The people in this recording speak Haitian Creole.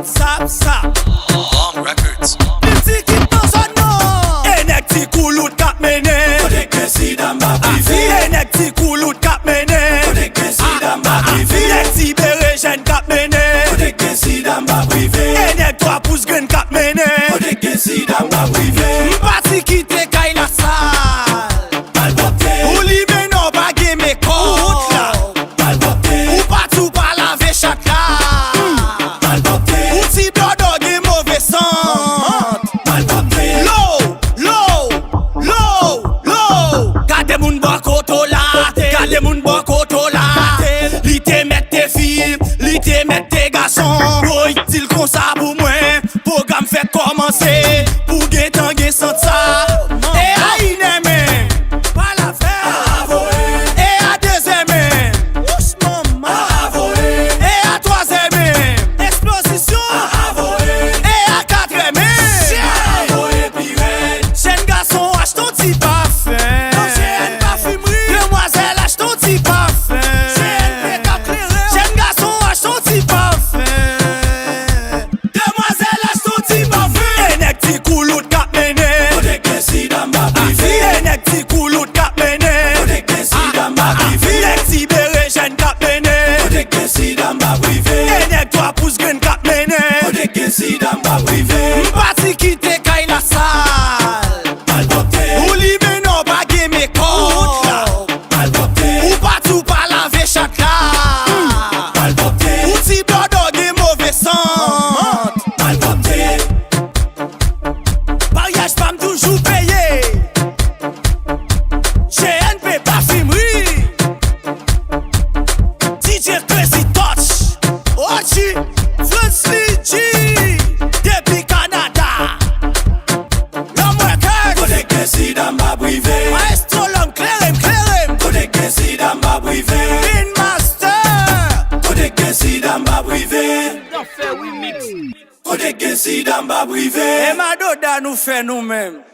Sap, sap. Long Records. Musique qui pense en nom. Enek ti koulout kap mene. Kote kesi dan ba prive. Enek ti koulout kap mene. Kote kesi dan ba prive. Enek ti bere jen kap mene. Kote kesi dan ba prive. Enek 3 pouces gun kap mene. Kote kesi dan ba prive. M'pati kite kay la sal. Malbote. Ou li menon pa ge me kout la. Malbote. Ou patou pa lave chak la. Malbote. Ou ti blodo ge mauve sant. Malbote. Low. Gade moun bon koto la. Gade moun bon koto la. Li te met te fi, li te met te gason. Boy, til kon sa pou mwen. Program fait commencer. Pour gen tan gen sant sa. E a ine men. Pas la faire. E a deuxième men. E a troisième men. Explosion. E a quatrième men. Jeune garçon, achète ton petit parfum. Demoiselle, achète ton petit parfum. Jeune garçon, achète ton petit parfum. Demoiselle, achète ton petit parfum. Enek ti koulout kap mene. Kote kesi dan ba prive. Enek ti koulout kap mene. Kote kesi dan ba prive. Enek ti bere jen kap mene. Kote kesi dan ba prive. Enek 3 pouces gun kap mene. Kote kesi dan ba prive. M'pati kite kay la sal. Malbote. Ou li menon pa ge me kout la. Malbote. Ou patou pa lave chak la. Malbote. Ou ti blodo ge mauve sant. Malbote. Mariage pa m toujou peye. GNP parfumerie. DJ Crazy Touch. Ochi, France Lee G. Depuis Canada. L'homme record. Kote kesi dan ba prive. Maestro l'homme clérem. Kote kesi dan ba prive. Bin Master. Kote kesi dan ba prive. Kote kesi dan ba prive. E Madoda nou fè nou mèm.